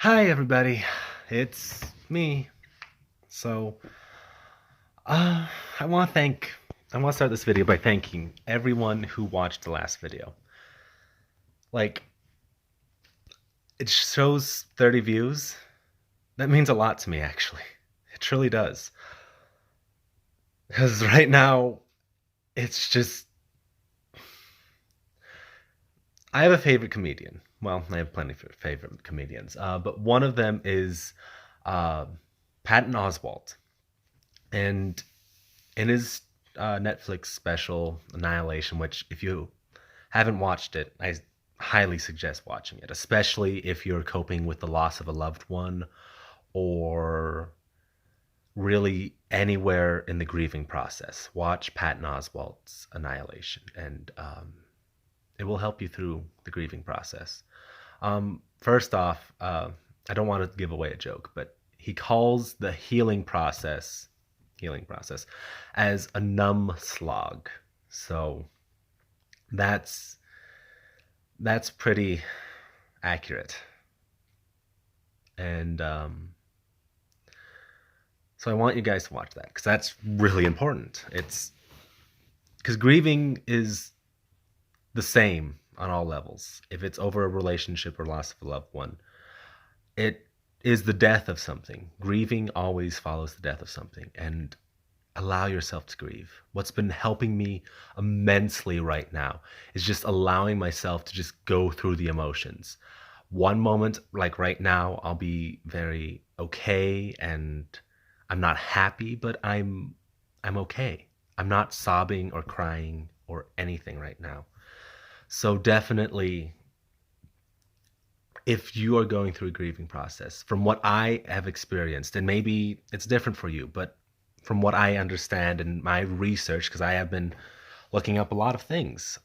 Hi, everybody. It's me. So, uh, I want to thank. I want to start this video by thanking everyone who watched the last video. Like, it shows 30 views. That means a lot to me, actually. It truly does. Because right now, it's just. I have a favorite comedian. Well, I have plenty of favorite comedians, but one of them is uh, Patton Oswalt. And in his Netflix special Annihilation, which if you haven't watched it, I highly suggest watching it, especially if you're coping with the loss of a loved one or really anywhere in the grieving process. Watch Patton Oswalt's Annihilation, and it will help you through the grieving process. First off, I don't want to give away a joke, but he calls the healing process as a numb slog. So that's that's pretty accurate. And so I want you guys to watch that because that's really important. It's because grieving is the same on all levels. If it's over a relationship or loss of a loved one, it is the death of something. Grieving always follows the death of something. And allow yourself to grieve. What's been helping me immensely right now is just allowing myself to just go through the emotions. One moment, like right now, I'll be very okay and I'm not happy, but I'm okay. I'm not sobbing or crying or anything right now. So definitely, if you are going through a grieving process, from what I have experienced, and maybe it's different for you, but from what I understand in my research, because I have been looking up a lot of things,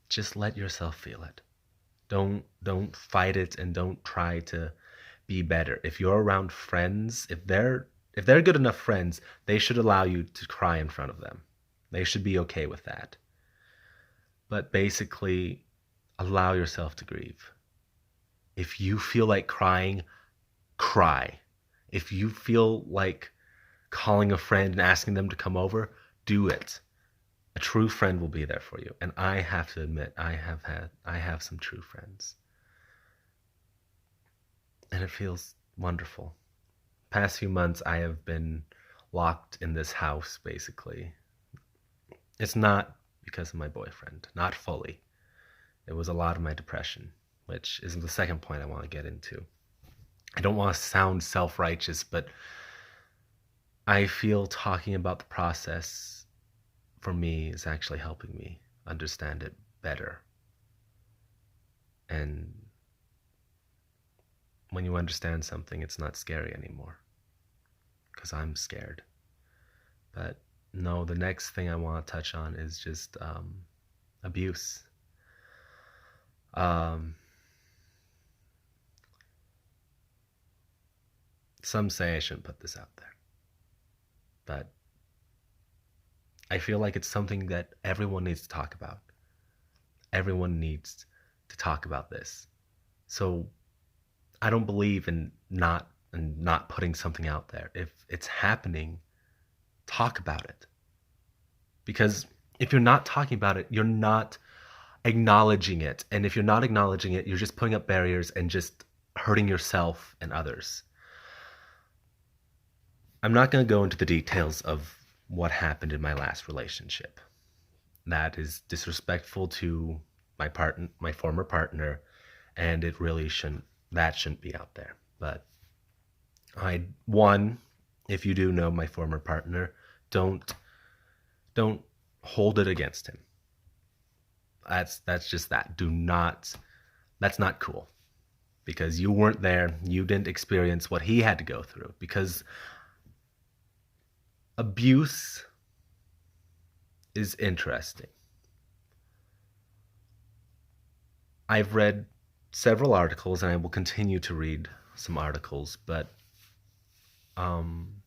just let yourself feel it. Don't fight it, and don't try to be better. If you're around friends, if they're good enough friends, they should allow you to cry in front of them. They should be okay with that. But basically, allow yourself to grieve. If you feel like crying, cry. If you feel like calling a friend and asking them to come over, do it. A true friend will be there for you. And I have to admit, I have some true friends. And it feels wonderful. Past few months I have been locked in this house basically. It's not because of my boyfriend, not fully. It was a lot of my depression, which is the second point I want to get into. I don't want to sound self-righteous, but I feel talking about the process for me is actually helping me understand it better. And when you understand something, it's not scary anymore. Because I'm scared. But no, the next thing I want to touch on is just abuse. Um, some say I shouldn't put this out there, but I feel like it's something that everyone needs to talk about. Everyone needs to talk about this. So I don't believe in not putting something out there. If it's happening, talk about it. Because if you're not talking about it, you're not acknowledging it. And if you're not acknowledging it, you're just putting up barriers and just hurting yourself and others. I'm not going to go into the details of what happened in my last relationship. That is disrespectful to my former partner, and it really shouldn't be out there. But one, if you do know my former partner, don't don't hold it against him. That's just that. Do not. That's not cool because you weren't there. You didn't experience what he had to go through. Because abuse is interesting. I've read several articles, and I will continue to read some articles, but um,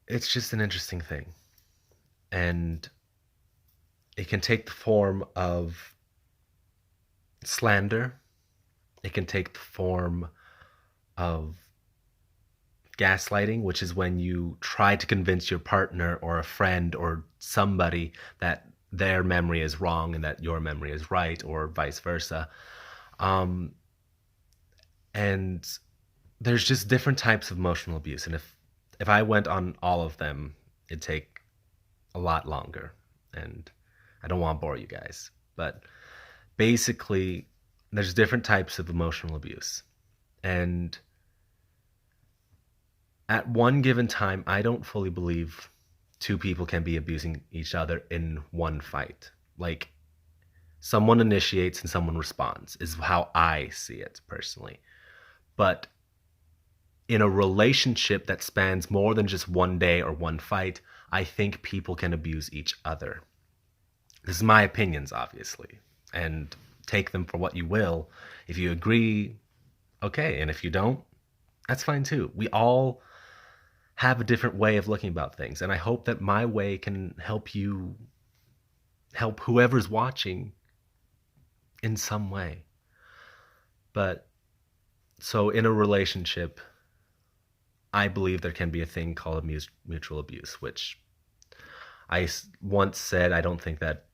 it's just an interesting thing, and it can take the form of slander, It can take the form of gaslighting, which is when you try to convince your partner or a friend or somebody that their memory is wrong and that your memory is right, or vice versa. Um, and there's just different types of emotional abuse, and if I went on all of them, it'd take a lot longer, and I don't want to bore you guys. But basically, there's different types of emotional abuse, and at one given time, I don't fully believe two people can be abusing each other in one fight. Like, someone initiates and someone responds, is how I see it personally. But in a relationship that spans more than just one day or one fight, I think people can abuse each other. This is my opinions, obviously, and take them for what you will. If you agree, okay, and if you don't, that's fine too. We all have a different way of looking about things, and I hope that my way can help you, help whoever's watching in some way. But so in a relationship, I believe there can be a thing called mutual abuse, which once said I don't think that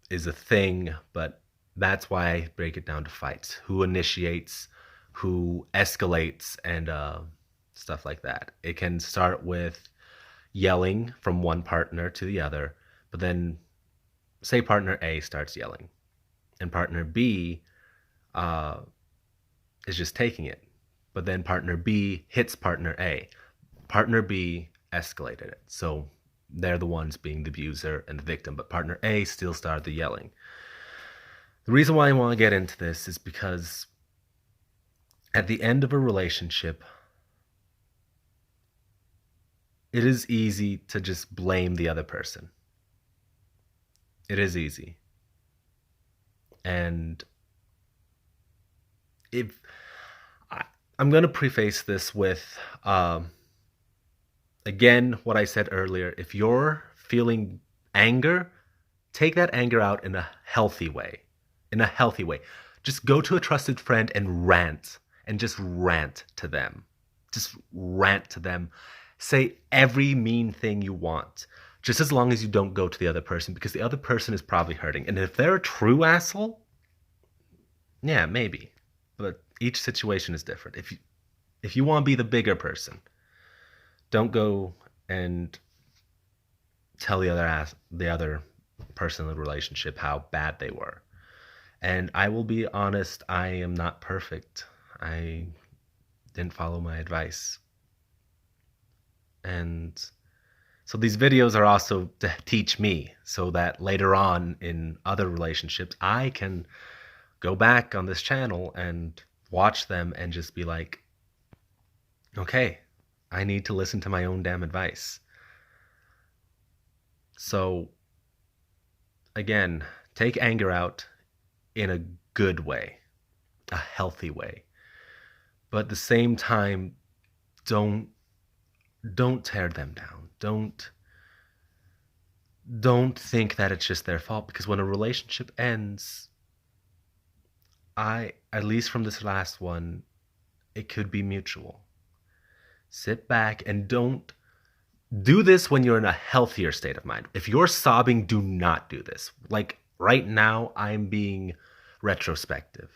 is a thing, but that's why I break it down to fights. Who initiates, who escalates, and stuff like that. It can start with yelling from one partner to the other, but then say partner A starts yelling, and partner B uh, is just taking it. But then partner B hits partner A. Partner B escalated it. So they're the ones being the abuser and the victim, but partner A still started the yelling. The reason why I want to get into this is because at the end of a relationship, it is easy to just blame the other person. It is easy. And if I'm going to preface this with, again, what I said earlier. If you're feeling anger, take that anger out in a healthy way. In a healthy way. Just go to a trusted friend and rant. And just rant to them. Just rant to them. Say every mean thing you want. Just as long as you don't go to the other person, because the other person is probably hurting. And if they're a true asshole, yeah, maybe. But each situation is different. If you want to be the bigger person, don't go and tell the other person in the relationship how bad they were. And I will be honest, I am not perfect. I didn't follow my advice. And so these videos are also to teach me, so that later on in other relationships, I can go back on this channel and watch them and just be like, okay, I need to listen to my own damn advice. So again, take anger out in a good way, a healthy way. But at the same time, don't tear them down. Don't think that it's just their fault, because when a relationship ends, at least from this last one, it could be mutual. Sit back and don't do this when you're in a healthier state of mind. If you're sobbing, do not do this. Like right now, I'm being retrospective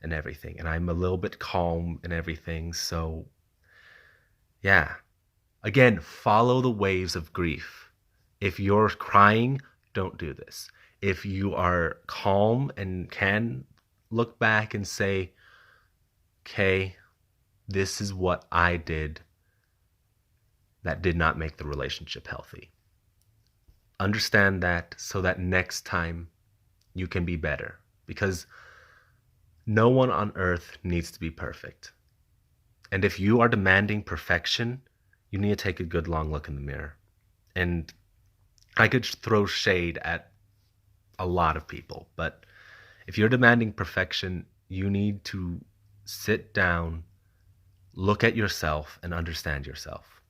and everything, and I'm a little bit calm and everything. So yeah, again, follow the waves of grief. If you're crying, don't do this. If you are calm and can look back and say, okay, this is what I did that did not make the relationship healthy. Understand that, so that next time you can be better. Because no one on earth needs to be perfect. And if you are demanding perfection, you need to take a good long look in the mirror. And I could throw shade at a lot of people, but if you're demanding perfection, you need to sit down, look at yourself, and understand yourself.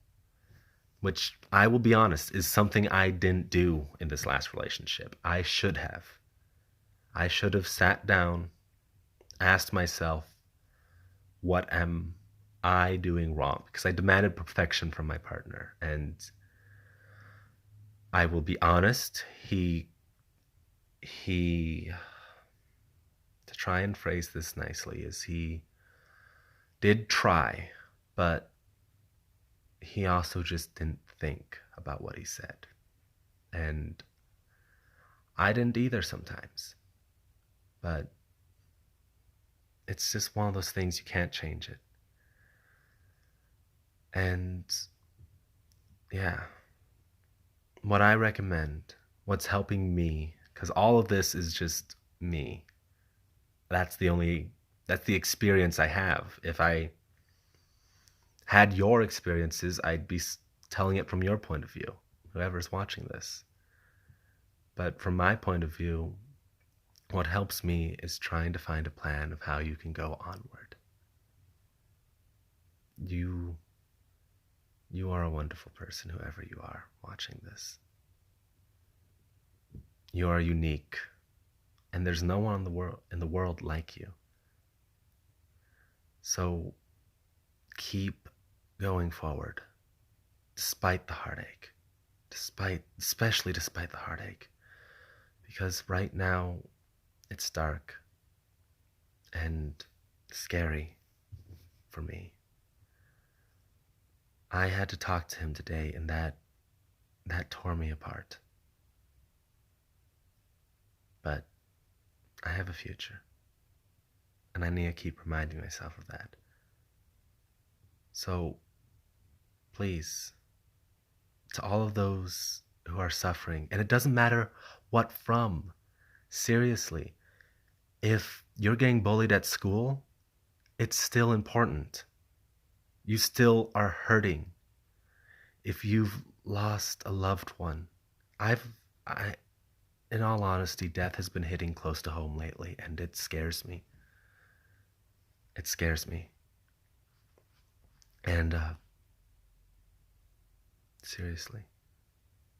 Which, I will be honest, is something I didn't do in this last relationship. I should have. I should have sat down asked myself, what am I doing wrong? Because I demanded perfection from my partner. And I will be honest, he to try and phrase this nicely, is he did try, but he also just didn't think about what he said. And I didn't either sometimes. But it's just one of those things, you can't change it. And yeah, what I recommend, what's helping me, because all of this is just me. That's the experience I have. If I had your experiences, I'd be telling it from your point of view, whoever's watching this. But from my point of view, what helps me is trying to find a plan of how you can go onward. You are a wonderful person, whoever you are watching this. You are unique, and there's no one in the world like you. So keep going forward, despite the heartache, especially despite the heartache, because right now it's dark and scary for me. I had to talk to him today, and that tore me apart. But I have a future, and I need to keep reminding myself of that. So please, to all of those who are suffering, and it doesn't matter what from, seriously, if you're getting bullied at school, it's still important. You still are hurting. If you've lost a loved one, I, in all honesty, death has been hitting close to home lately, and it scares me. It scares me. And seriously,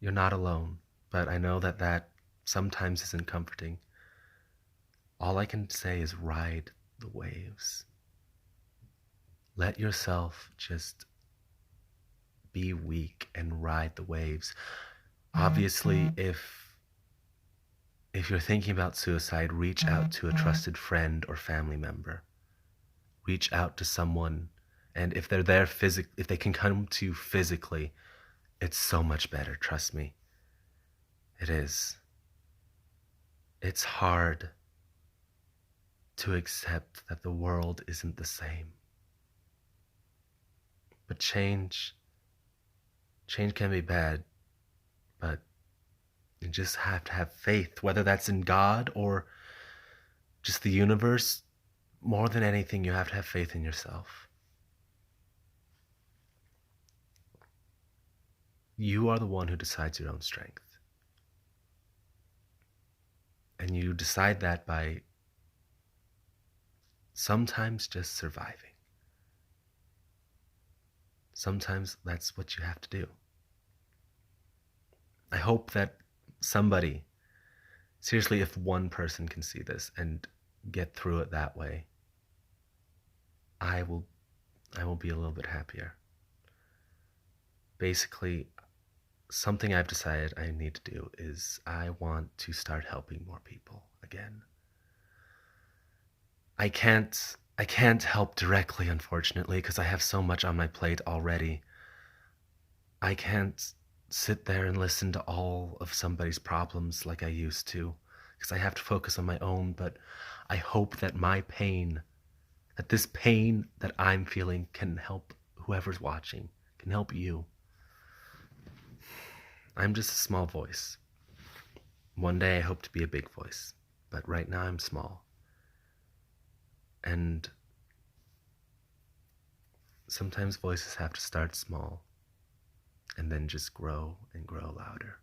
you're not alone, but I know that sometimes isn't comforting. All I can say is ride the waves. Let yourself just be weak and ride the waves. Obviously, if you're thinking about suicide, reach out to a trusted friend or family member. Reach out to someone, and if they're there if they can come to you physically, it's so much better, trust me. It is. It's hard to accept that the world isn't the same. But change can be bad, but you just have to have faith, whether that's in God or just the universe. More than anything, you have to have faith in yourself. You are the one who decides your own strength. And you decide that by sometimes just surviving. Sometimes that's what you have to do. I hope that somebody, seriously, if one person can see this and get through it that way, I will be a little bit happier. Basically, something I've decided I need to do is I want to start helping more people again. I can't help directly, unfortunately, because I have so much on my plate already. I can't sit there and listen to all of somebody's problems like I used to, because I have to focus on my own. But I hope that that this pain that I'm feeling can help whoever's watching, can help you. I'm just a small voice. One day I hope to be a big voice, but right now I'm small. And sometimes voices have to start small and then just grow and grow louder.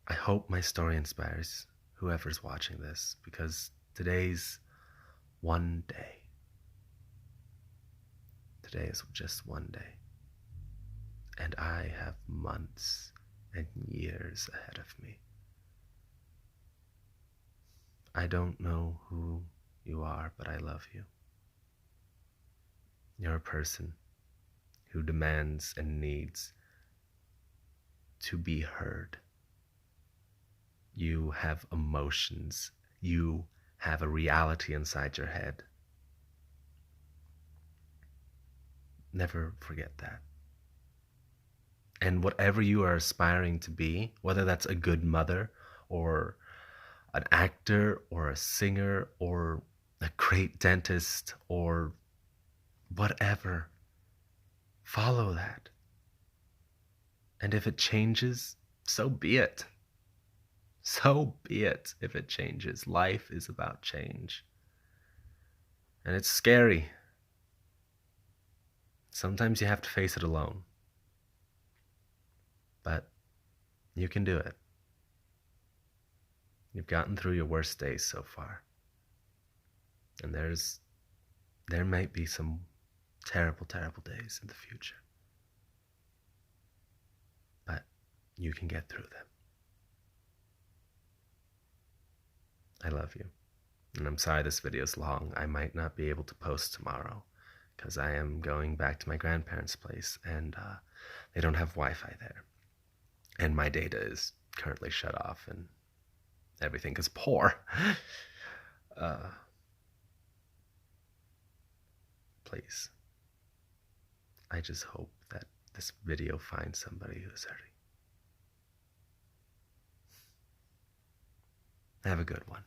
I hope my story inspires whoever's watching this, because today's one day. Today is just one day. And I have months and years ahead of me. I don't know who you are, but I love you. You're a person who demands and needs to be heard. You have emotions. You have a reality inside your head. Never forget that. And whatever you are aspiring to be, whether that's a good mother or an actor or a singer or a great dentist or whatever, follow that. And if it changes, so be it. So be it if it changes. Life is about change. And it's scary. Sometimes you have to face it alone. But you can do it. You've gotten through your worst days so far. And there might be some terrible, terrible days in the future. But you can get through them. I love you. And I'm sorry this video's long. I might not be able to post tomorrow because I am going back to my grandparents' place and they don't have Wi-Fi there. And my data is currently shut off and everything is poor. Please. I just hope that this video finds somebody who's hurting. Have a good one.